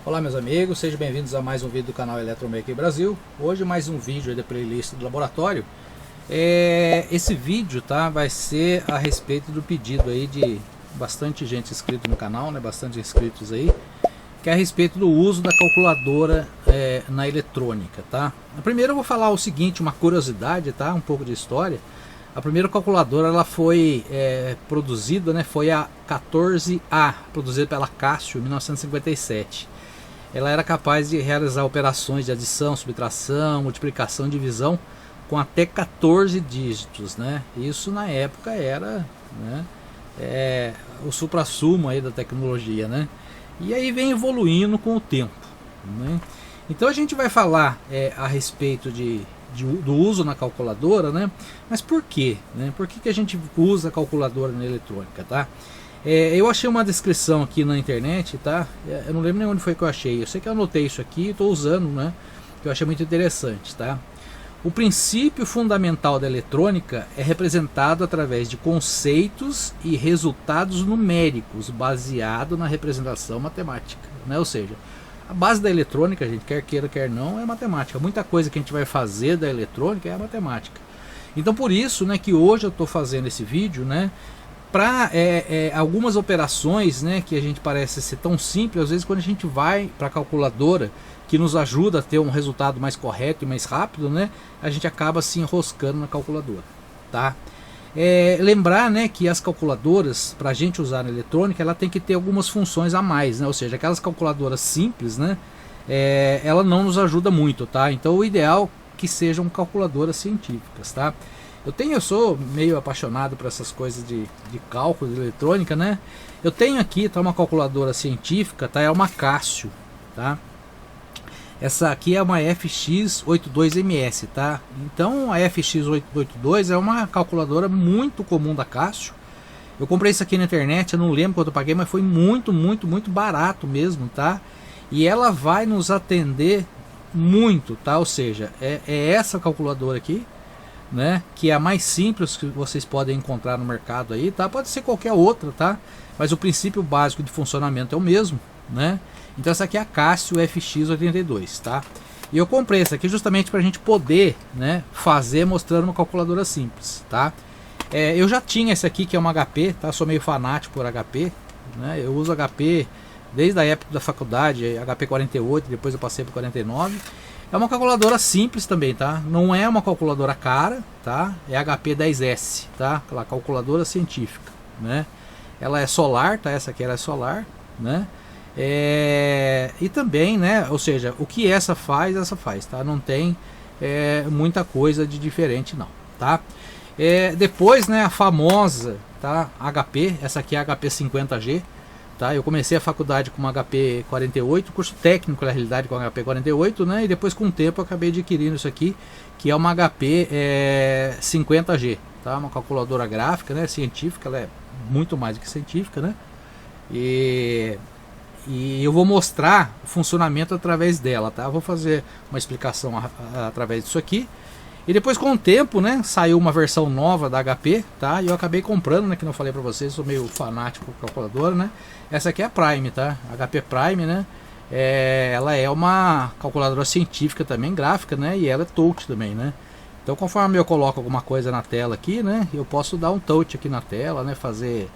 Olá meus amigos, sejam bem-vindos a mais um vídeo do canal Eletromaker Brasil. Hoje mais um vídeo da playlist do laboratório. Esse vídeo vai ser a respeito do pedido aí de bastante gente inscrita no canal, né? Bastante inscritos aí, que é a respeito do uso da calculadora na eletrônica, tá? Primeiro eu vou falar o seguinte, uma curiosidade, tá? Um pouco de história. A primeira calculadora ela foi produzida, né? Foi a 14A, produzida pela Casio em 1957. Ela era capaz de realizar operações de adição, subtração, multiplicação, divisão com até 14 dígitos, né? Isso na época era, né, o suprassumo aí da tecnologia, né? E aí vem evoluindo com o tempo, né? Então a gente vai falar a respeito do uso na calculadora, né? Mas por quê, né? Por que a gente usa a calculadora na eletrônica, tá? Eu achei uma descrição aqui na internet, tá? Eu não lembro nem onde foi que eu achei. Eu sei que eu anotei isso aqui e estou usando, né? Que eu achei muito interessante, tá? O princípio fundamental da eletrônica é representado através de conceitos e resultados numéricos, baseado na representação matemática, né? Ou seja, a base da eletrônica, gente, quer queira, quer não, é matemática. Muita coisa que a gente vai fazer da eletrônica é a matemática. Então por isso, né, que hoje eu estou fazendo esse vídeo, né? Para algumas operações, né, que a gente parece ser tão simples, às vezes quando a gente vai para a calculadora, que nos ajuda a ter um resultado mais correto e mais rápido, né, a gente acaba se enroscando na calculadora, tá? Lembrar, né, que as calculadoras, para a gente usar na eletrônica, ela tem que ter algumas funções a mais, né? Ou seja, aquelas calculadoras simples, né, ela não nos ajuda muito, tá? Então o ideal é que sejam calculadoras científicas, tá? Eu sou meio apaixonado por essas coisas de cálculo, de eletrônica, né? Eu tenho aqui, tá, uma calculadora científica, tá? É uma Casio, tá? Essa aqui é uma FX82MS, tá? Então a FX882 é uma calculadora muito comum da Casio. Eu comprei isso aqui na internet, eu não lembro quanto eu paguei, mas foi muito barato mesmo, tá? E ela vai nos atender muito, tá? Ou seja, é essa calculadora aqui, né, que é a mais simples que vocês podem encontrar no mercado aí, tá? Pode ser qualquer outra, tá? Mas o princípio básico de funcionamento é o mesmo, né? Então essa aqui é a Casio FX82, tá? E eu comprei essa aqui justamente para a gente poder, né, fazer mostrando uma calculadora simples, tá? Eu já tinha essa aqui que é uma HP, tá? Sou meio fanático por HP, né? Eu uso HP desde a época da faculdade, HP 48, depois eu passei para 49. É uma calculadora simples também, tá? Não é uma calculadora cara, tá? É HP 10S, tá? Aquela calculadora científica, né? Ela é solar, tá? Essa aqui ela é solar, né? E também, né? Ou seja, o que essa faz, tá? Não tem muita coisa de diferente não, tá? Depois, né? A famosa, tá? HP, essa aqui é a HP 50G. Tá, eu comecei a faculdade com uma HP 48, curso técnico na realidade com a HP 48, né? E depois com o tempo eu acabei adquirindo isso aqui, que é uma HP 50G, tá? Uma calculadora gráfica, né? Científica, ela é muito mais do que científica, né? E eu vou mostrar o funcionamento através dela, tá? Eu vou fazer uma explicação através disso aqui. E depois com o tempo, né, saiu uma versão nova da HP, tá? E eu acabei comprando, né, que não falei pra vocês, sou meio fanático por calculadora, né? Essa aqui é a Prime, tá? HP Prime, né? Ela é uma calculadora científica também, gráfica, né? E ela é touch também, né? Então conforme eu coloco alguma coisa na tela aqui, né, eu posso dar um touch aqui na tela, né? Fazer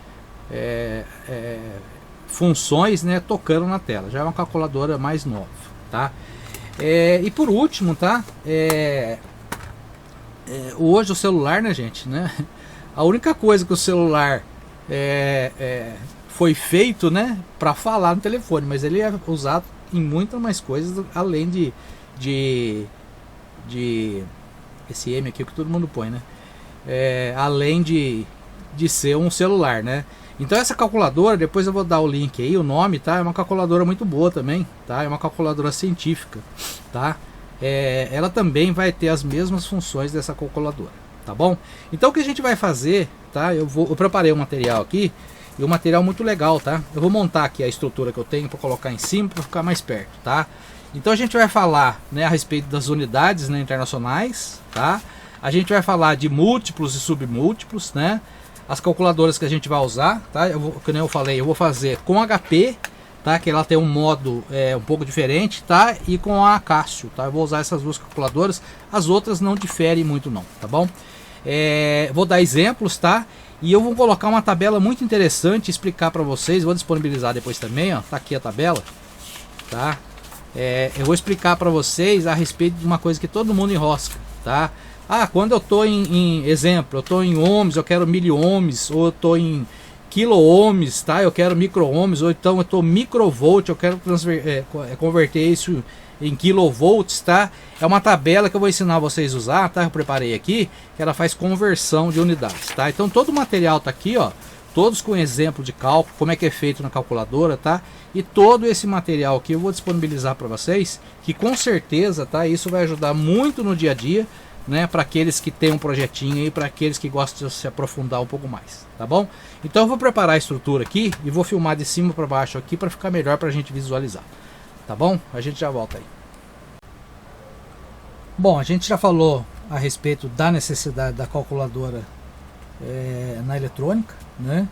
funções, né, tocando na tela. Já é uma calculadora mais nova, tá? E por último, tá? Hoje o celular, né, gente, né? A única coisa que o celular foi feito, né, para falar no telefone, mas ele é usado em muitas mais coisas além de esse M aqui que todo mundo põe, né? Além de ser um celular, né? Então essa calculadora, depois eu vou dar o link aí, o nome, tá? É uma calculadora muito boa também, tá? É uma calculadora científica, tá? ela também vai ter as mesmas funções dessa calculadora, tá bom? Então o que a gente vai fazer, tá? Eu preparei um material aqui, e um material muito legal, tá? Eu vou montar aqui a estrutura que eu tenho para colocar em cima para ficar mais perto, tá? Então a gente vai falar, né, a respeito das unidades, né, internacionais, tá? A gente vai falar de múltiplos e submúltiplos, né? As calculadoras que a gente vai usar, tá? Como eu falei, eu vou fazer com HP, tá? Que ela tem um modo um pouco diferente, tá? E com a Cássio, tá? Eu vou usar essas duas calculadoras, as outras não diferem muito não, tá bom? Vou dar exemplos, tá? E eu vou colocar uma tabela muito interessante, explicar para vocês, vou disponibilizar depois também, ó, tá aqui a tabela, tá? Eu vou explicar para vocês a respeito de uma coisa que todo mundo enrosca, tá? Ah, quando eu tô em exemplo, eu tô em ohms, eu quero miliohms, ou eu tô em quilo-ohms, tá? Eu quero micro-ohms, ou então eu tô microvolt, eu quero converter isso em kilovolts, tá? É uma tabela que eu vou ensinar vocês a usar, tá? Eu preparei aqui, que ela faz conversão de unidades, tá? Então todo o material tá aqui, ó, todos com exemplo de cálculo, como é que é feito na calculadora, tá? E todo esse material aqui eu vou disponibilizar para vocês, que com certeza, tá? Isso vai ajudar muito no dia a dia, né? Para aqueles que têm um projetinho e para aqueles que gostam de se aprofundar um pouco mais, tá bom? Então eu vou preparar a estrutura aqui e vou filmar de cima para baixo aqui para ficar melhor para a gente visualizar, tá bom? A gente já volta aí. Bom, a gente já falou a respeito da necessidade da calculadora na eletrônica, né?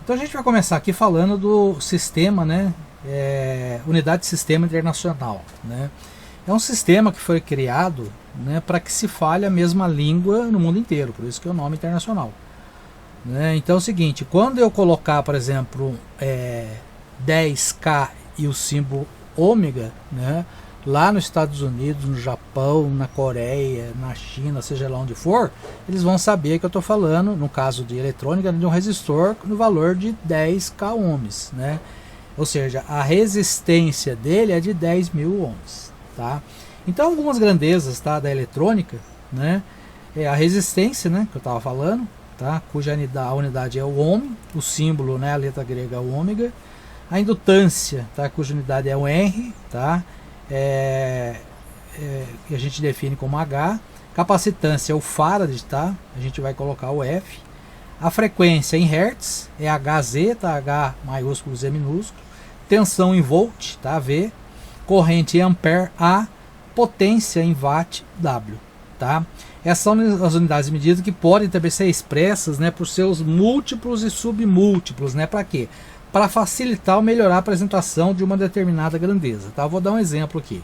Então a gente vai começar aqui falando do sistema, né? Unidade de Sistema Internacional, né? É um sistema que foi criado, né, para que se fale a mesma língua no mundo inteiro, por isso que é o nome internacional, né? Então é o seguinte, quando eu colocar, por exemplo, 10K e o símbolo ômega, né, lá nos Estados Unidos, no Japão, na Coreia, na China, seja lá onde for, eles vão saber que eu estou falando, no caso de eletrônica, de um resistor no valor de 10K ohms, né? Ou seja, a resistência dele é de 10.000 ohms, tá? Então algumas grandezas, tá, da eletrônica, né, a resistência, né, que eu estava falando, tá, cuja unidade é o ohm, o símbolo, né, a letra grega é o ômega, a indutância, tá, cuja unidade é o R, tá, que a gente define como H, capacitância é o farad, tá, a gente vai colocar o F, a frequência em Hertz é Hz, tá, H maiúsculo, Z minúsculo, tensão em volt, tá, V, corrente em ampere, A, potência em watt, W, tá? Essas são as unidades de medida que podem também ser expressas, né, por seus múltiplos e submúltiplos, né? Para quê? Para facilitar ou melhorar a apresentação de uma determinada grandeza, tá? Vou dar um exemplo aqui.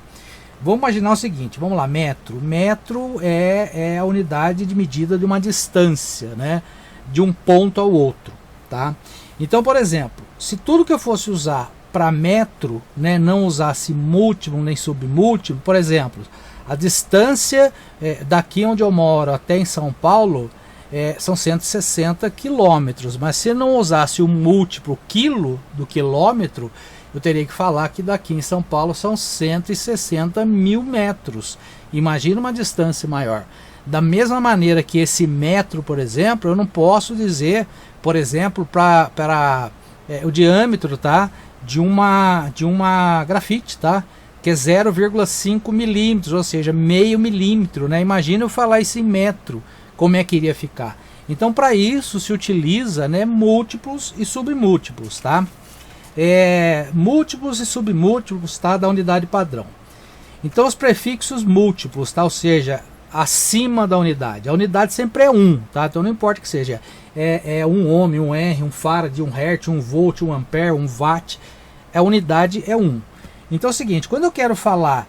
Vamos imaginar o seguinte, vamos lá, metro. Metro é a unidade de medida de uma distância, né, de um ponto ao outro, tá? Então, por exemplo, se tudo que eu fosse usar para metro, né, não usasse múltiplo nem submúltiplo, por exemplo, a distância daqui onde eu moro até em São Paulo são 160 quilômetros, mas se não usasse o múltiplo quilo do quilômetro, eu teria que falar que daqui em São Paulo são 160.000 metros. Imagina uma distância maior. Da mesma maneira que esse metro, por exemplo, eu não posso dizer, por exemplo, para o diâmetro, tá, de uma grafite, tá, que é 0,5 milímetros, ou seja, meio milímetro, né? Imagina eu falar isso em metro, como é que iria ficar? Então, para isso se utiliza, né, múltiplos e submúltiplos, tá? Múltiplos e submúltiplos, tá, da unidade padrão. Então, os prefixos múltiplos, tá, ou seja, acima da unidade. A unidade sempre é 1, tá? Então não importa que seja um ohm, um R, um farad, um hertz, um volt, um ampere, um watt, a unidade é 1. Então é o seguinte, quando eu quero falar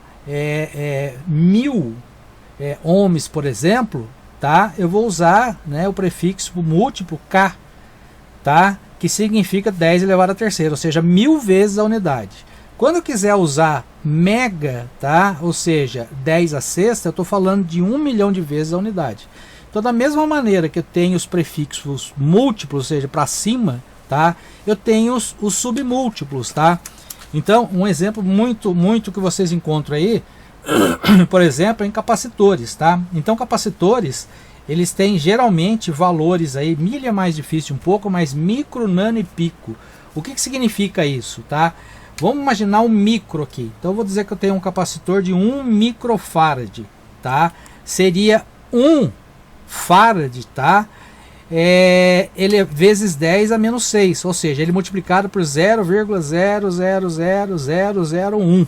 1000 ohms, por exemplo, tá? Eu vou usar, né, o prefixo múltiplo K, tá? Que significa 10 elevado à terceira, ou seja, 1000 vezes a unidade. Quando eu quiser usar mega, tá? Ou seja, 10 à sexta, eu estou falando de 1 milhão de vezes a unidade. Então, da mesma maneira que eu tenho os prefixos múltiplos, ou seja, para cima, tá? Eu tenho os submúltiplos, tá? Então, um exemplo muito que vocês encontram aí, por exemplo, em capacitores, tá? Então, capacitores, eles têm geralmente valores aí, milha mais difícil um pouco, mas micro, nano e pico. O que significa isso, tá? Vamos imaginar um micro aqui. Então eu vou dizer que eu tenho um capacitor de 1 microfarad, tá? Seria 1 farad, tá? Ele é vezes 10 a menos 6, ou seja, ele multiplicado por 0,000001,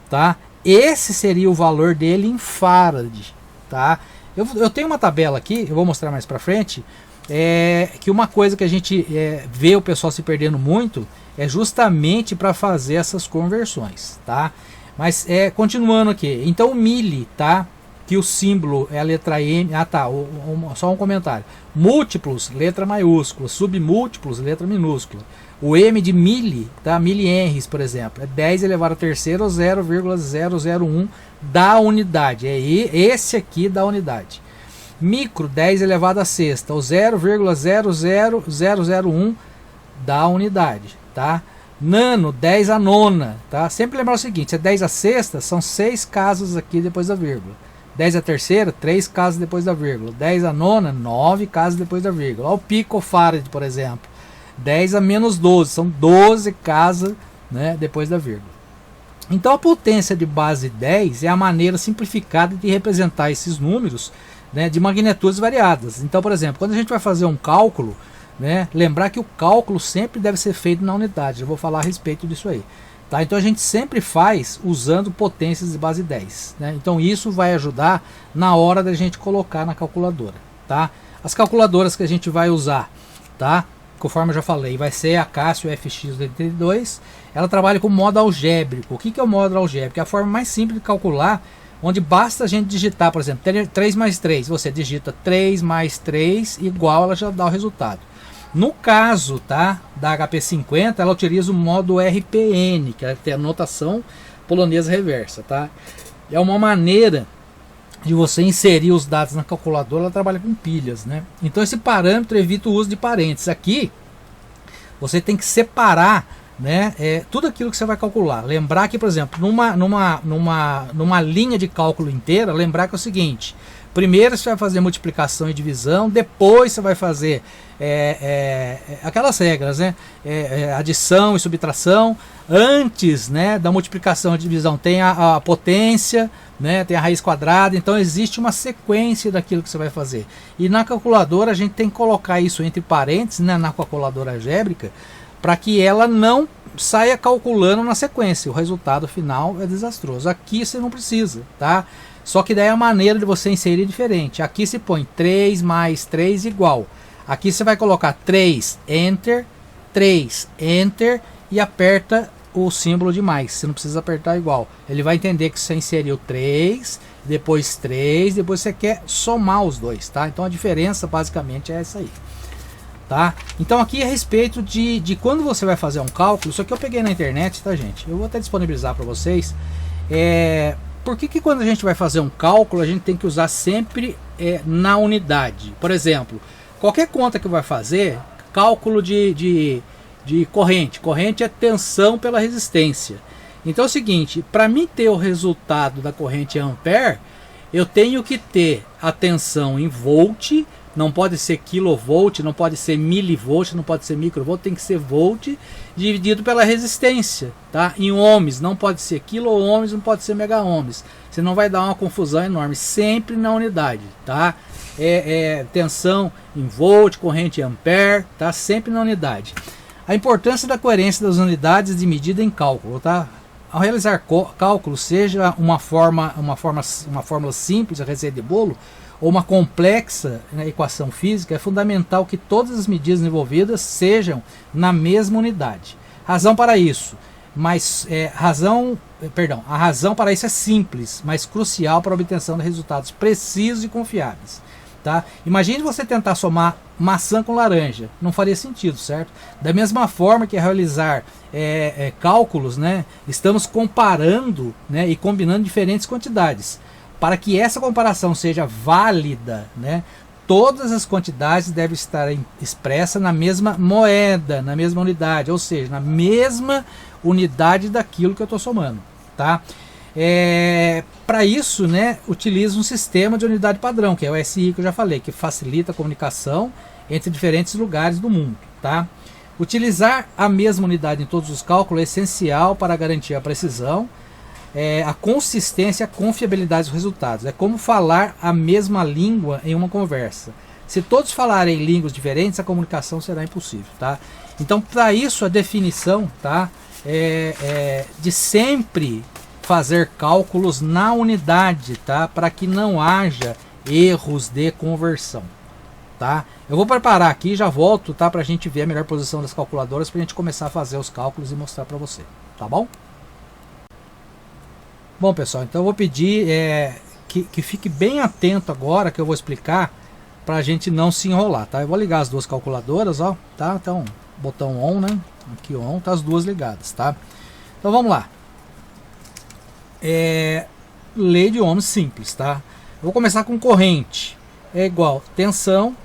tá? Esse seria o valor dele em farad, tá? Eu tenho uma tabela aqui, eu vou mostrar mais para frente, que uma coisa que a gente vê o pessoal se perdendo muito é justamente para fazer essas conversões, tá? Mas continuando aqui, então o mili, tá? Que o símbolo é a letra M, só um comentário, múltiplos, letra maiúscula, submúltiplos, letra minúscula. O M de mili, tá? Milihenries, por exemplo, é 10 elevado à terceira ou 0,001 da unidade, esse aqui da unidade. Micro, 10 elevado à sexta, ou 0,00001 da unidade, tá? Nano, 10 a nona, tá? Sempre lembrar o seguinte, se é 10 a sexta, são 6 casos aqui depois da vírgula. 10 a terceira, 3 casos depois da vírgula. 10 a nona, 9 casos depois da vírgula. Olha o picofarad, por exemplo. 10 a menos 12, são 12 casas, né, depois da vírgula. Então a potência de base 10 é a maneira simplificada de representar esses números, né, de magnitudes variadas. Então, por exemplo, quando a gente vai fazer um cálculo, né, lembrar que o cálculo sempre deve ser feito na unidade. Eu vou falar a respeito disso aí. Tá? Então a gente sempre faz usando potências de base 10. Né? Então isso vai ajudar na hora da gente colocar na calculadora. Tá? As calculadoras que a gente vai usar, tá? Conforme eu já falei, vai ser a Casio FX82. Ela trabalha com modo algébrico. O que é o modo algébrico? É a forma mais simples de calcular, onde basta a gente digitar, por exemplo, 3 mais 3. Você digita 3 mais 3 igual, ela já dá o resultado. No caso, tá, da HP50, ela utiliza o modo RPN, que é a notação polonesa reversa, tá? É uma maneira de você inserir os dados na calculadora, ela trabalha com pilhas, né? Então esse parâmetro evita o uso de parênteses. Aqui você tem que separar, né, tudo aquilo que você vai calcular. Lembrar que, por exemplo, numa linha de cálculo inteira, lembrar que é o seguinte: primeiro você vai fazer multiplicação e divisão, depois você vai fazer aquelas regras, né? Adição e subtração. Antes, né, da multiplicação e divisão tem a potência, né, tem a raiz quadrada. Então existe uma sequência daquilo que você vai fazer. E na calculadora a gente tem que colocar isso entre parênteses, né, na calculadora algébrica, para que ela não saia calculando na sequência. O resultado final é desastroso. Aqui você não precisa, tá? Só que daí a maneira de você inserir é diferente. Aqui se põe 3 mais 3 igual. Aqui você vai colocar 3, Enter, 3, Enter e aperta o símbolo de mais. Você não precisa apertar igual. Ele vai entender que você inseriu 3, depois 3, depois você quer somar os dois, tá? Então a diferença basicamente é essa aí. Tá? Então aqui a respeito de quando você vai fazer um cálculo, isso aqui eu peguei na internet, tá, gente? Eu vou até disponibilizar para vocês. Por que quando a gente vai fazer um cálculo a gente tem que usar sempre na unidade? Por exemplo, qualquer conta que vai fazer, cálculo de corrente. Corrente é tensão pela resistência. Então é o seguinte, para mim ter o resultado da corrente em ampere, eu tenho que ter a tensão em volt. Não pode ser quilovolt, não pode ser milivolt, não pode ser microvolt, tem que ser volt dividido pela resistência, tá? Em ohms, não pode ser quilo-ohms, não pode ser mega-ohms, senão vai dar uma confusão enorme, sempre na unidade, tá? Tensão em volt, corrente em ampere, tá? Sempre na unidade. A importância da coerência das unidades de medida em cálculo, tá? Ao realizar cálculo, seja uma fórmula simples, a receita de bolo, ou uma complexa, né, equação física, é fundamental que todas as medidas envolvidas sejam na mesma unidade. Razão para isso, a razão para isso é simples, mas crucial para a obtenção de resultados precisos e confiáveis. Tá? Imagine você tentar somar maçã com laranja, não faria sentido, certo? Da mesma forma que realizar cálculos, né, estamos comparando, né, e combinando diferentes quantidades. Para que essa comparação seja válida, né, todas as quantidades devem estar expressas na mesma moeda, na mesma unidade, ou seja, na mesma unidade daquilo que eu estou somando. Tá? Para isso, né, utiliza um sistema de unidade padrão, que é o SI que eu já falei, que facilita a comunicação entre diferentes lugares do mundo. Tá? Utilizar a mesma unidade em todos os cálculos é essencial para garantir a precisão, a consistência e a confiabilidade dos resultados. É como falar a mesma língua em uma conversa. Se todos falarem línguas diferentes, a comunicação será impossível, tá? Então, para isso, a definição, tá, de sempre fazer cálculos na unidade, tá, para que não haja erros de conversão, tá? Eu vou preparar aqui e já volto, tá, para a gente ver a melhor posição das calculadoras, para a gente começar a fazer os cálculos e mostrar para você, tá bom? Bom, pessoal, então eu vou pedir que fique bem atento agora que eu vou explicar, para a gente não se enrolar, tá? Eu vou ligar as duas calculadoras, ó, tá? Então, botão on, né? Aqui on, tá as duas ligadas, tá? Então vamos lá. Lei de Ohms simples, tá? Eu vou começar com corrente. É igual tensão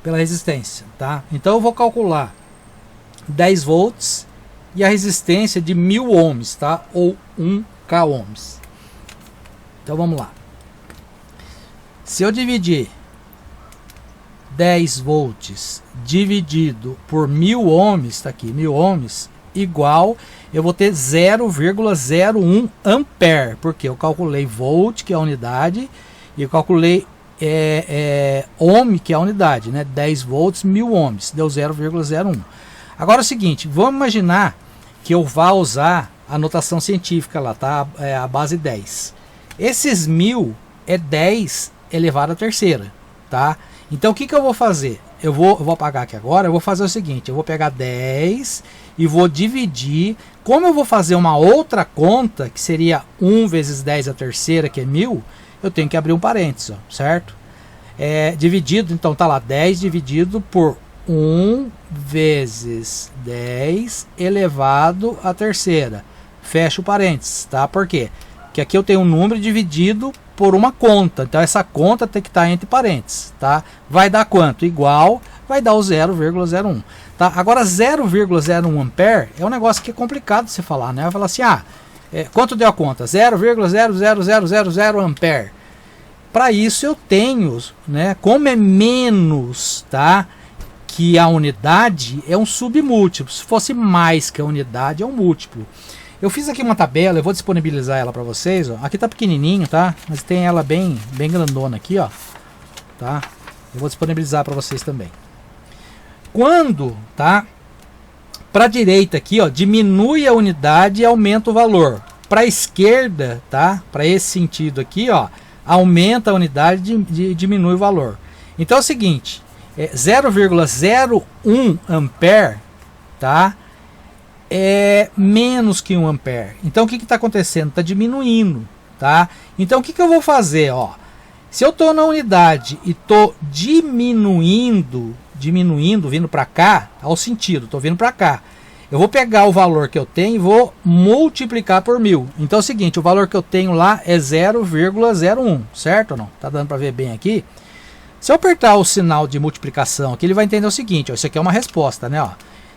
pela resistência, tá? Então eu vou calcular 10 volts e a resistência de 1000 ohms, tá? Ou 1k ohms. Então vamos lá. Se eu dividir 10 volts dividido por 1000 ohms, tá aqui, 1000 ohms, igual, eu vou ter 0,01 ampere, porque eu calculei volt, que é a unidade, e eu calculei ohm, que é a unidade, né? 10 volts, 1000 ohms, deu 0,01. Agora é o seguinte, vamos imaginar que eu vá usar a notação científica lá, tá? A base 10. Esses 1000 é 10 elevado à terceira, tá? Então o que eu vou fazer? Eu vou apagar aqui agora, eu vou fazer o seguinte, eu vou pegar 10 e vou dividir. Como eu vou fazer uma outra conta, que seria 1 vezes 10 à terceira, que é 1000, eu tenho que abrir um parênteses, ó, certo? Dividido, então tá lá, 10 dividido por 1 vezes 10 elevado à terceira. Fecha o parênteses, tá? Por quê? Porque aqui eu tenho um número dividido por uma conta, então essa conta tem que estar entre parênteses, tá? Vai dar quanto? Igual, vai dar o 0,01, tá? Agora 0,01 ampere é um negócio que é complicado de você falar, né? Vai falar assim, quanto deu a conta? 0,00000 ampere. Para isso eu tenho, né? Como é menos, tá? Que a unidade é um submúltiplo. Se fosse mais que a unidade é um múltiplo. Eu fiz aqui uma tabela, eu vou disponibilizar ela para vocês, ó. Aqui tá pequenininho, tá? Mas tem ela bem grandona aqui, ó. Tá? Eu vou disponibilizar para vocês também. Quando, tá? Para a direita aqui, ó, diminui a unidade e aumenta o valor. Para a esquerda, tá? Para esse sentido aqui, ó, aumenta a unidade e diminui o valor. Então é o seguinte, 0,01 ampere, tá? É menos que 1 ampere. Então o que está acontecendo? Está diminuindo, tá? Então o que eu vou fazer? Ó, se eu estou na unidade e estou diminuindo, vindo para cá, ao sentido, estou vindo para cá, eu vou pegar o valor que eu tenho e vou multiplicar por 1000. Então é o seguinte, o valor que eu tenho lá é 0,01, certo ou não? Tá dando para ver bem aqui? Se eu apertar o sinal de multiplicação aqui, ele vai entender o seguinte, ó, isso aqui é uma resposta, né? Ó.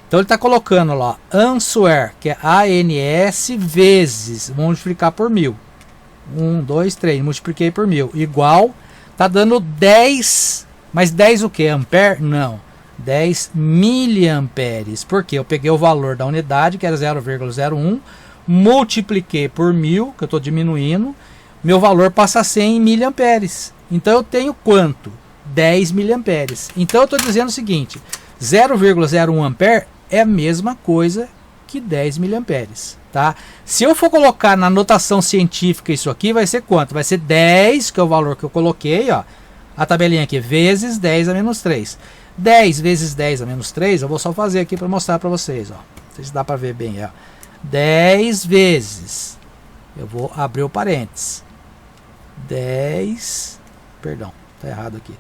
Então ele está colocando lá, answer, que é ANS vezes, vou multiplicar por 1000. 1, 2, 3, multipliquei por 1000, igual, tá dando 10, mas 10 o que? Ampere? Não, 10 miliamperes, porque eu peguei o valor da unidade, que era 0,01, multipliquei por 1000, que eu estou diminuindo, meu valor passa a ser em miliamperes. Então eu tenho quanto? 10 miliamperes. Então eu estou dizendo o seguinte, 0,01 ampere é a mesma coisa que 10 miliamperes, tá? Se eu for colocar na notação científica isso aqui, vai ser quanto? Vai ser 10, que é o valor que eu coloquei, ó, a tabelinha aqui, vezes 10 a menos 3. 10 vezes 10 a menos 3, eu vou só fazer aqui para mostrar para vocês, ó. Não sei se dá para ver bem, ó. 10 vezes, eu vou abrir o parênteses. 10, perdão, tá errado aqui.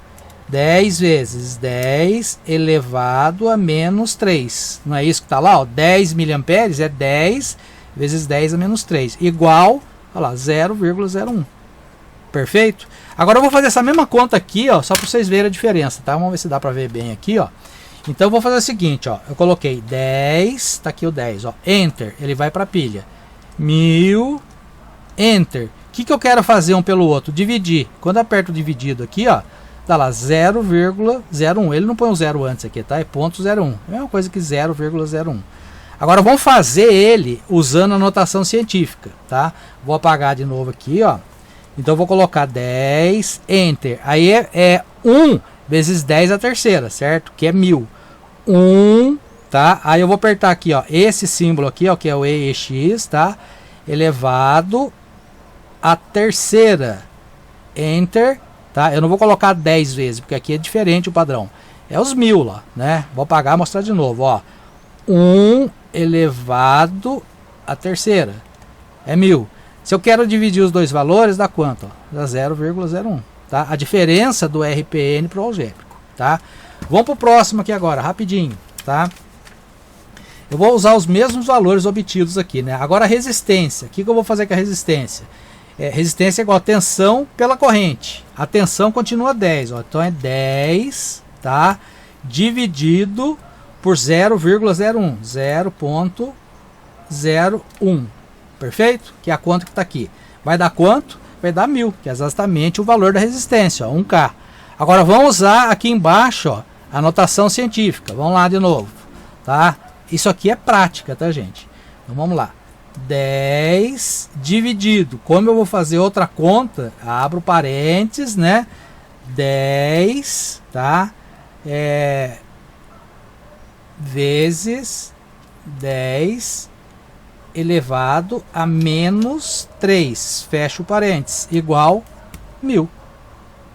10 vezes 10 elevado a menos 3. Não é isso que está lá? Ó, 10 miliamperes é 10 vezes 10 a menos 3. Igual, olha lá, 0,01. Perfeito? Agora eu vou fazer essa mesma conta aqui, ó, só para vocês verem a diferença, tá? Vamos ver se dá para ver bem aqui, ó. Então eu vou fazer o seguinte, ó. Eu coloquei 10, tá aqui o 10, ó. Enter, ele vai para a pilha. 1000, Enter. O que eu quero fazer um pelo outro? Dividir. Quando eu aperto o dividido aqui, ó, Tá lá, 0,01. Ele não põe o zero antes aqui, tá? É ponto 0,1. É a mesma coisa que 0,01. Agora vamos fazer ele usando a notação científica, tá? Vou apagar de novo aqui, ó. Então vou colocar 10, Enter. Aí é 1 vezes 10 a terceira, certo? Que é 1000. 1, tá? Aí eu vou apertar aqui, ó, esse símbolo aqui, ó, que é o EX, tá? Elevado a terceira. Enter, tá? Eu não vou colocar 10 vezes, porque aqui é diferente o padrão. É os 1000 lá, né? Vou apagar e mostrar de novo, ó. 1 elevado a terceira. É 1000. Se eu quero dividir os dois valores, dá quanto? Dá 0,01, tá? A diferença do RPN para o algébrico, tá? Vamos para o próximo aqui agora, rapidinho, tá? Eu vou usar os mesmos valores obtidos aqui, né? Agora a resistência. O que eu vou fazer com a resistência? Resistência é igual a tensão pela corrente. A tensão continua 10, ó. Então é 10, tá? Dividido por 0,01. 0,01. Perfeito? Que é a conta que está aqui. Vai dar quanto? Vai dar 1000, que é exatamente o valor da resistência, ó, 1K. Agora vamos usar aqui embaixo, ó, a notação científica. Vamos lá de novo, tá? Isso aqui é prática, tá, gente? Então vamos lá. 10 dividido. Como eu vou fazer outra conta, abro parênteses, né? 10, tá? Vezes 10 elevado a menos 3, fecho parênteses, igual 1000.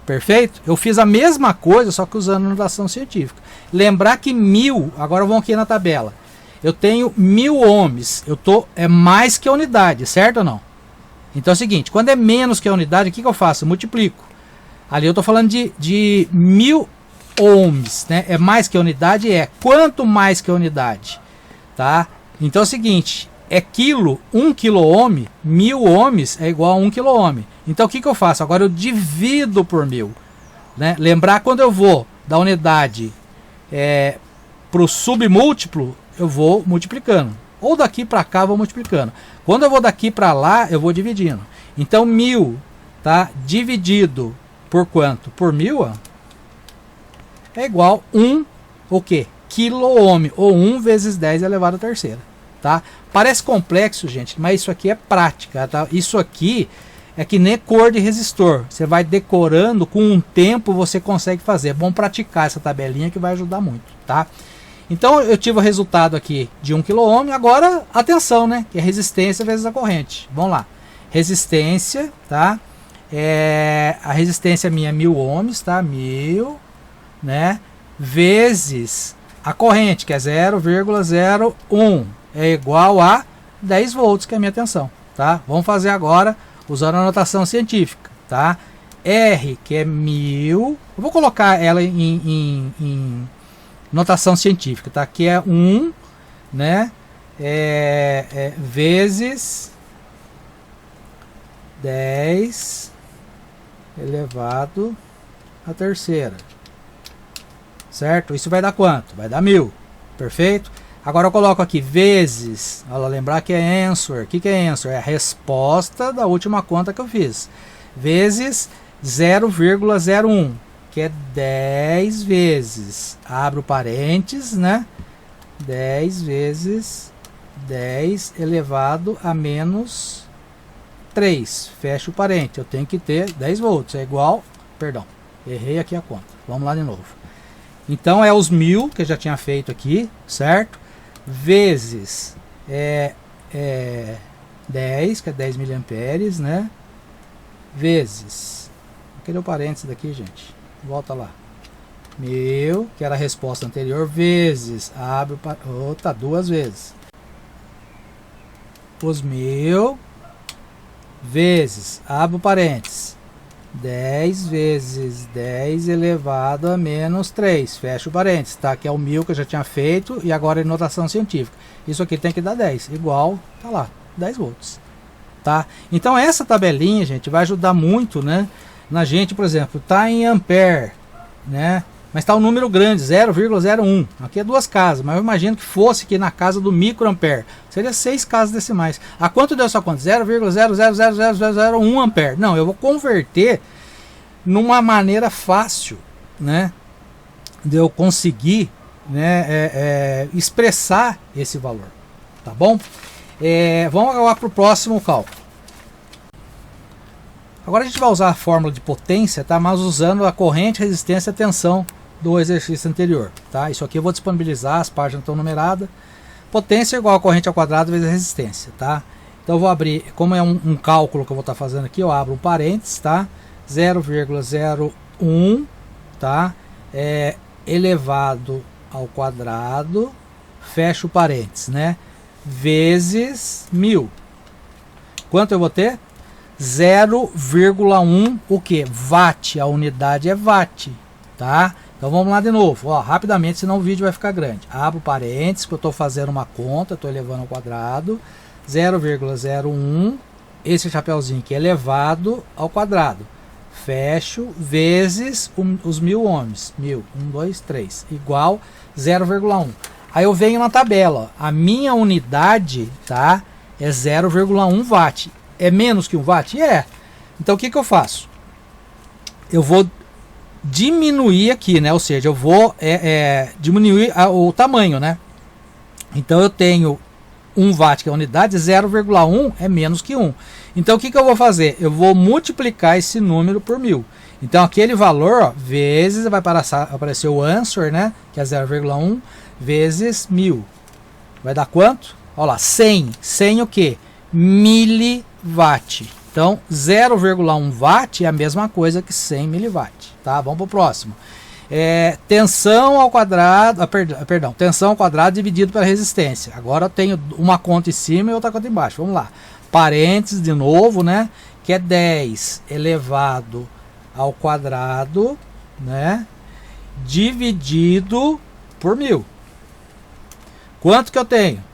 Perfeito? Eu fiz a mesma coisa, só que usando notação científica. Lembrar que 1000, agora vamos aqui na tabela. Eu tenho 1000 ohms, é mais que a unidade, certo ou não? Então é o seguinte, quando é menos que a unidade, o que eu faço? Eu multiplico. Ali eu estou falando de 1000 ohms, né? É mais que a unidade, quanto mais que a unidade, tá? Então é o seguinte, é quilo, 1 kΩ, 1000 ohms é igual a 1 kΩ. Então o que eu faço? Agora eu divido por 1000, né? Lembrar, quando eu vou da unidade para o submúltiplo, eu vou multiplicando. Ou daqui para cá eu vou multiplicando. Quando eu vou daqui para lá, eu vou dividindo. Então 1000, tá? Dividido por quanto? Por 1000, ó, é igual a 1, o quê? Quilo-ohm, ou 1 vezes 10 elevado à terceira, tá? Parece complexo, gente, mas isso aqui é prática, tá? Isso aqui é que nem cor de resistor. Você vai decorando, com um tempo você consegue fazer. É bom praticar essa tabelinha que vai ajudar muito, tá? Então eu tive o resultado aqui de 1 kΩ. Agora, atenção, né? Que é resistência vezes a corrente. Vamos lá. Resistência, tá? A resistência minha é 1000 ohms, tá? 1000, né? Vezes a corrente, que é 0,01. É igual a 10 volts, que é a minha tensão, tá? Vamos fazer agora usando a notação científica, tá? R, que é 1000. Eu vou colocar ela em notação científica, tá? Que é 1, né? Vezes 10 elevado à terceira, certo? Isso vai dar quanto? Vai dar 1000, perfeito? Agora eu coloco aqui vezes, olha, lembrar que é answer. O que é answer? É a resposta da última conta que eu fiz, vezes 0,01, que é 10 vezes, abro parênteses, né? 10 vezes 10 elevado a menos 3, fecho parênteses. Eu tenho que ter 10 volts, é igual, perdão, errei aqui a conta, vamos lá de novo. Então é os 1000 que eu já tinha feito aqui, certo? Vezes 10, que é 10 miliamperes, né? Vezes, cadê o parênteses daqui, gente? Volta lá. 1000, que era a resposta anterior, vezes, abre o duas vezes. Os 1000 vezes, abre o parênteses, 10 vezes 10 elevado a menos 3, fecha o parênteses, tá? Que é o 1000 que eu já tinha feito, e agora em notação científica. Isso aqui tem que dar 10, igual, tá lá, 10 volts, tá? Então essa tabelinha, gente, vai ajudar muito, né? Na gente, por exemplo, tá em ampere, né? Mas tá um número grande, 0,01. Aqui é 2 casas, mas eu imagino que fosse aqui na casa do microampere. Seria 6 casas decimais. A quanto deu essa conta? 0,0000001 ampere. Não, eu vou converter numa maneira fácil, né, de eu conseguir, né, expressar esse valor, tá bom? Vamos agora para o próximo cálculo. Agora a gente vai usar a fórmula de potência, tá? Mas usando a corrente, resistência e tensão do exercício anterior, tá? Isso aqui eu vou disponibilizar, as páginas estão numeradas. Potência é igual a corrente ao quadrado vezes a resistência, tá? Então eu vou abrir, como é um cálculo que eu vou estar fazendo aqui, eu abro um parênteses, tá? 0,01, tá? Elevado ao quadrado, fecho o parênteses, né? Vezes 1000. Quanto eu vou ter? 0,1 o que? Watt, a unidade é watt, tá? Então vamos lá de novo, ó, rapidamente, senão o vídeo vai ficar grande. Abro parênteses, que eu estou fazendo uma conta, estou elevando ao quadrado, 0,01, esse chapeuzinho aqui elevado ao quadrado, fecho, vezes os 1000 ohms, 1000, 1, 2, 3, igual 0,1. Aí eu venho na tabela, ó, a minha unidade, tá, é 0,1 watt. É menos que 1 watt? É. Então o que eu faço? Eu vou diminuir aqui, né? Ou seja, eu vou diminuir o tamanho, né? Então eu tenho 1 watt, que é a unidade, 0,1 é menos que 1. Então o que eu vou fazer? Eu vou multiplicar esse número por 1000. Então aquele valor, ó, vezes, vai aparecer o answer, né? Que é 0,1 vezes 1000. Vai dar quanto? Olha lá, 100. 100 o quê? Miliwatt. Então 0,1 watt é a mesma coisa que 100 miliwatt, tá? Vamos para o próximo. Tensão ao quadrado, perdão, tensão ao quadrado dividido pela resistência. Agora eu tenho uma conta em cima e outra conta embaixo. Vamos lá. Parênteses de novo, né? Que é 10 elevado ao quadrado, né? Dividido por 1000. Quanto que eu tenho?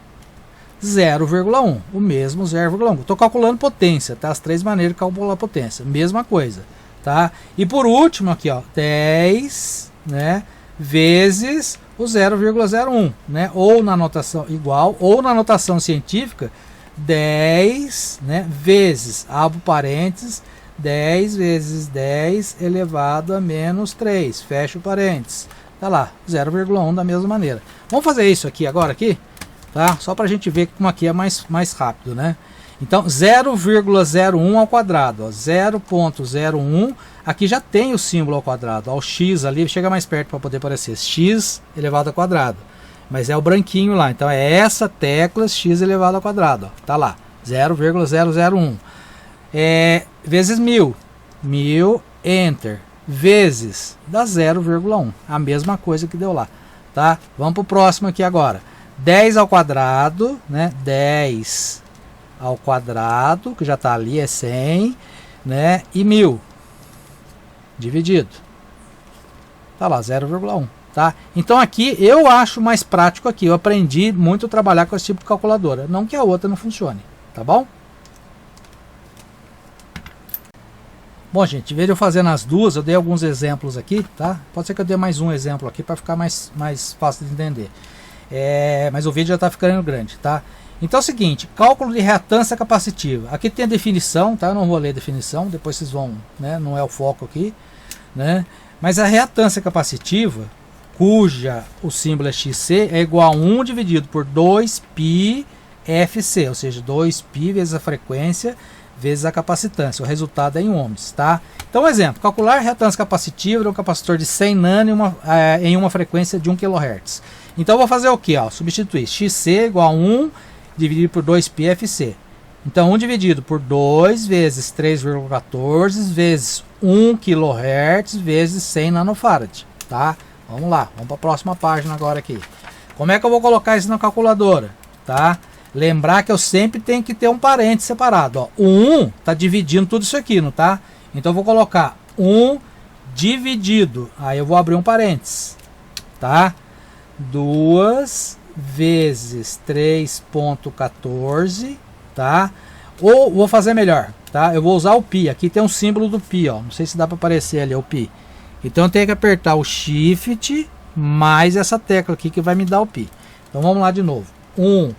0,1, o mesmo 0,1. Estou calculando potência, tá? As três maneiras de calcular potência, mesma coisa, tá? E por último aqui, ó, 10, né, vezes o 0,01, né? Ou na notação igual, ou na notação científica, 10, né, vezes, abro parênteses, 10 vezes 10 elevado a menos 3, fecho parênteses. Tá lá, 0,1 da mesma maneira. Vamos fazer isso aqui agora aqui? Tá? Só para a gente ver como aqui é mais rápido, né? Então 0,01 ao quadrado, 0,01, aqui já tem o símbolo ao quadrado, ó, o x ali, chega mais perto para poder aparecer, x elevado ao quadrado, mas é o branquinho lá, então é essa tecla x elevado ao quadrado, ó, tá lá, 0,001, vezes 1000, 1000, enter, vezes, dá 0,1, a mesma coisa que deu lá, tá? Vamos para o próximo aqui agora. 10 ao quadrado, né? 10 ao quadrado, que já está ali, é 100, né? E 1000 dividido. Tá lá, 0,1, tá? Então aqui eu acho mais prático aqui. Eu aprendi muito a trabalhar com esse tipo de calculadora. Não que a outra não funcione, tá bom? Bom, gente, em vez de eu fazer nas duas, eu dei alguns exemplos aqui, tá? Pode ser que eu dê mais um exemplo aqui para ficar mais fácil de entender. Mas o vídeo já está ficando grande, tá? Então é o seguinte, cálculo de reatância capacitiva. Aqui tem a definição, tá? Eu não vou ler a definição, depois vocês vão, né? Não é o foco aqui, né? Mas a reatância capacitiva, cuja o símbolo é XC, é igual a 1 dividido por 2π FC, ou seja, 2π vezes a frequência vezes a capacitância. O resultado é em ohms, tá? Então, exemplo, calcular a reatância capacitiva de um capacitor de 100 nano em uma frequência de 1 kHz. Então, eu vou fazer o que? Substituir XC igual a 1 dividido por 2π FC. Então, 1 dividido por 2 vezes 3,14 vezes 1 kHz vezes 100 nanofarad, tá? Vamos lá, vamos para a próxima página agora aqui. Como é que eu vou colocar isso na calculadora, tá? Lembrar que eu sempre tenho que ter um parênteses separado, ó. O 1 está dividindo tudo isso aqui, não tá? Então eu vou colocar 1 dividido, aí eu vou abrir um parênteses, tá? 2 vezes 3,14, tá? Ou vou fazer melhor, tá? Eu vou usar o π, aqui tem um símbolo do π, ó. Não sei se dá para aparecer ali, é o π. Então eu tenho que apertar o Shift mais essa tecla aqui que vai me dar o π. Então vamos lá de novo. 1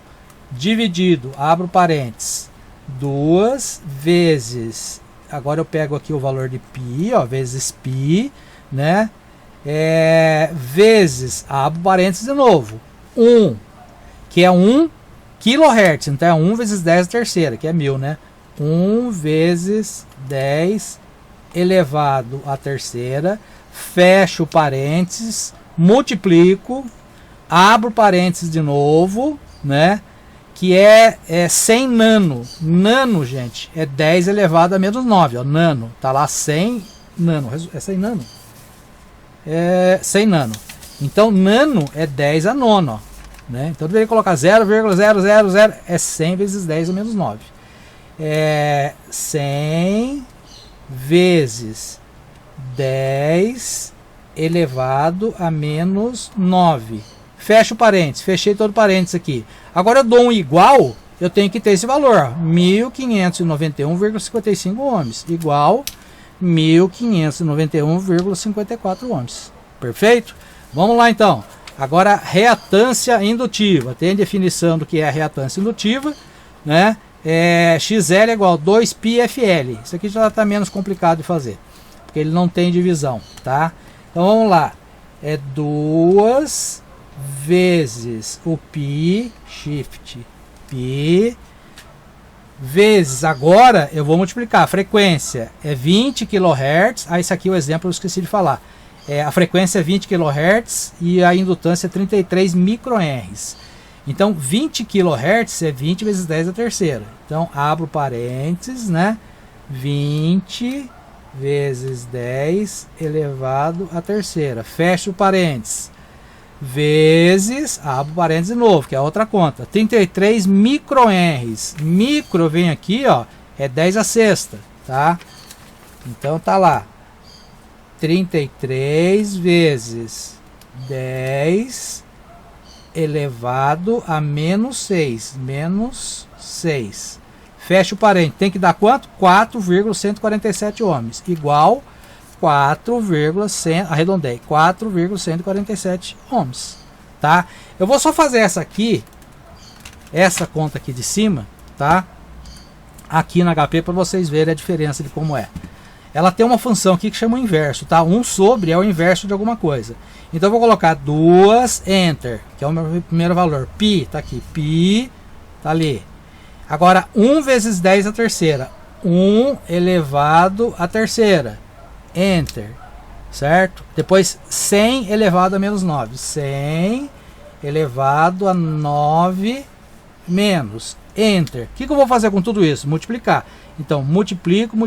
dividido, abro parênteses, 2 vezes agora eu pego aqui o valor de π, ó, vezes π, né? Vezes, abro parênteses de novo, 1, que é 1 kHz, então é 1 vezes 10 a terceira, que é 1000, né? 1 vezes 10 elevado a terceira, fecho parênteses, multiplico, abro parênteses de novo, né? Que é 100 nano. Nano, gente, é 10 elevado a menos 9, ó, nano. Tá lá 100 nano. É 100 nano? É 100 nano. Então, nano é 10 a nono, ó, né? Então, eu deveria colocar 0,000, é 100 vezes 10 a menos 9. 100 vezes 10 elevado a menos 9. Fecho parênteses, fechei todo parênteses aqui. Agora eu dou um igual, eu tenho que ter esse valor, 1591,55 ohms, igual 1591,54 ohms. Perfeito? Vamos lá então. Agora, reatância indutiva. Tem definição do que é a reatância indutiva, né? XL é igual a 2πfl. Isso aqui já está menos complicado de fazer, porque ele não tem divisão, tá? Então vamos lá. É 2 vezes o π, shift π, vezes, agora eu vou multiplicar, a frequência é 20 kHz, isso aqui é o exemplo, eu esqueci de falar, a frequência é 20 kHz e a indutância é 33 microhenries, então 20 kHz é 20 vezes 10 a terceira, então abro parênteses, né, 20 vezes 10 elevado a terceira, fecho parênteses, vezes, abro parênteses de novo, que é outra conta, 33 microhenries, micro vem aqui, ó, é 10 a sexta, tá? Então tá lá, 33 vezes 10 elevado a menos 6, fecha o parênteses, tem que dar quanto? 4,147 ohms, igual 4,100, arredondei, 4,147 ohms, tá? Eu vou só fazer essa aqui, essa conta aqui de cima, tá? Aqui na HP para vocês verem a diferença de como é. Ela tem uma função aqui que chama o inverso, tá? 1 sobre é o inverso de alguma coisa. Então eu vou colocar 2, enter, que é o meu primeiro valor, π, tá aqui, π, tá ali. Agora 1 vezes 10 a terceira, 1 elevado a terceira. Enter, certo? Depois 100 elevado a menos 9, 100 elevado a 9 menos, enter. O que eu vou fazer com tudo isso? Multiplicar. Então, multiplico.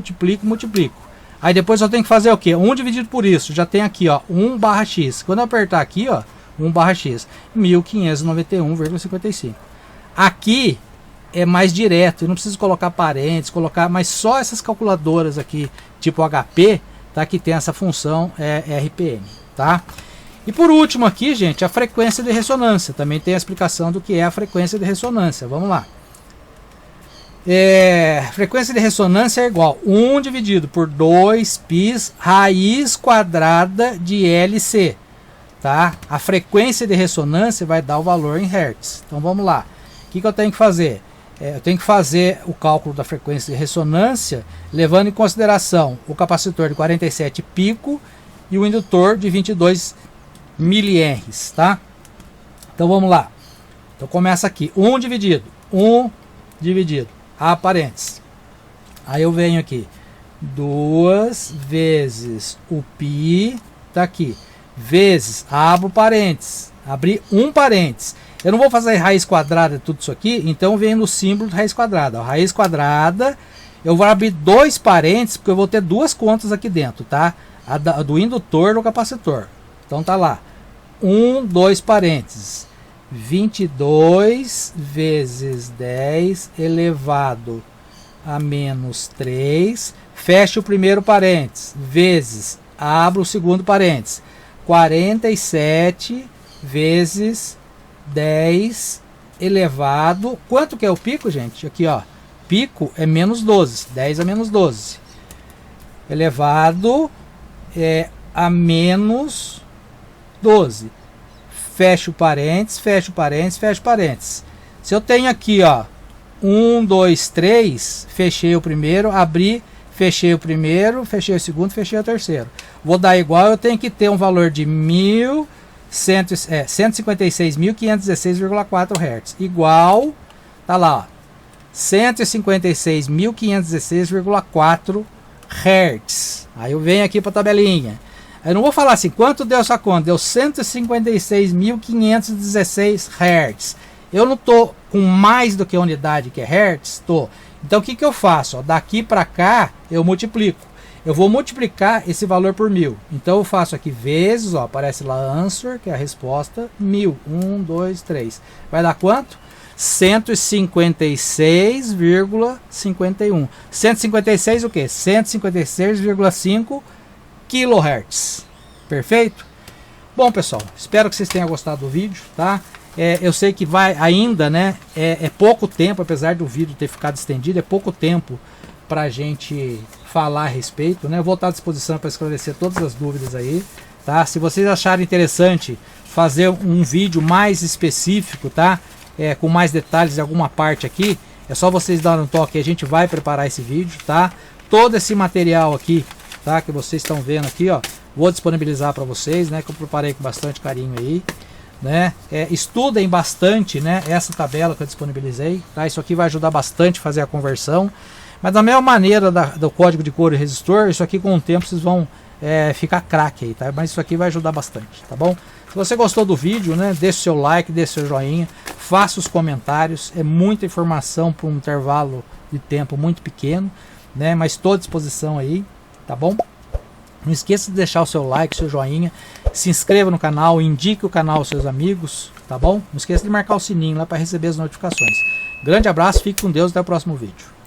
Aí depois eu tenho que fazer o quê? 1 dividido por isso, já tem aqui, ó, 1/x. Quando eu apertar aqui, ó, 1/x, 1591,55. Aqui é mais direto, eu não preciso colocar parênteses, mas só essas calculadoras aqui, tipo HP, tá, que tem essa função RPM, tá? E por último aqui, gente, a frequência de ressonância. Também tem a explicação do que é a frequência de ressonância. Vamos lá. Frequência de ressonância é igual 1 dividido por 2π raiz quadrada de LC, tá? A frequência de ressonância vai dar o valor em Hertz. Então vamos lá. O que eu tenho que fazer? Eu tenho que fazer o cálculo da frequência de ressonância levando em consideração o capacitor de 47 pico e o indutor de 22 milihenries, tá? Então vamos lá. Então começa aqui, 1 dividido, a parênteses. Aí eu venho aqui, 2 vezes o π, tá aqui, vezes, abro parênteses, abri um parênteses. Eu não vou fazer raiz quadrada de tudo isso aqui, então vem no símbolo de raiz quadrada. Ó, raiz quadrada, eu vou abrir 2 parênteses, porque eu vou ter duas contas aqui dentro, tá? A do indutor e do capacitor. Então tá lá, 2 parênteses, 22 vezes 10 elevado a menos 3, fecho o primeiro parênteses, vezes, abro o segundo parênteses, 47 vezes 10 elevado, quanto que é o pico, gente? Aqui, ó, pico é menos 12, 10 a menos 12, elevado a menos 12, fecho parênteses, fecho parênteses. Se eu tenho aqui, ó, 1, 2, 3, fechei o primeiro, abri, fechei o primeiro, fechei o segundo, fechei o terceiro. Vou dar igual, eu tenho que ter um valor de 156.516,4 Hz. Igual, tá lá, ó, 156.516,4 Hz. Aí eu venho aqui para a tabelinha. Eu não vou falar assim, quanto deu essa conta? Deu 156.516 Hz. Eu não tô com mais do que a unidade que é Hertz, tô. Então o que eu faço? Ó, daqui para cá eu multiplico. Eu vou multiplicar esse valor por 1000. Então eu faço aqui vezes, ó, aparece lá answer, que é a resposta, 1000. 1, 2, 3. Vai dar quanto? 156,51. 156 o quê? 156,5 kHz. Perfeito? Bom, pessoal, espero que vocês tenham gostado do vídeo, tá? Eu sei que vai ainda, né? É pouco tempo, apesar do vídeo ter ficado estendido, é pouco tempo para a gente falar a respeito, né? Eu vou estar à disposição para esclarecer todas as dúvidas aí, tá? Se vocês acharem interessante fazer um vídeo mais específico, tá? Com mais detalhes em alguma parte aqui, é só vocês darem um toque, a gente vai preparar esse vídeo, tá? Todo esse material aqui, tá? Que vocês estão vendo aqui, ó, vou disponibilizar para vocês, né? Que eu preparei com bastante carinho aí, né? Estudem bastante, né? Essa tabela que eu disponibilizei, tá? Isso aqui vai ajudar bastante a fazer a conversão. Mas da mesma maneira do código de cor e resistor, isso aqui com o tempo vocês vão ficar craque aí, tá? Mas isso aqui vai ajudar bastante, tá bom? Se você gostou do vídeo, né? Deixe seu like, deixe seu joinha, faça os comentários. É muita informação por um intervalo de tempo muito pequeno, né? Mas estou à disposição aí, tá bom? Não esqueça de deixar o seu like, seu joinha, se inscreva no canal, indique o canal aos seus amigos, tá bom? Não esqueça de marcar o sininho lá para receber as notificações. Grande abraço, fique com Deus, até o próximo vídeo.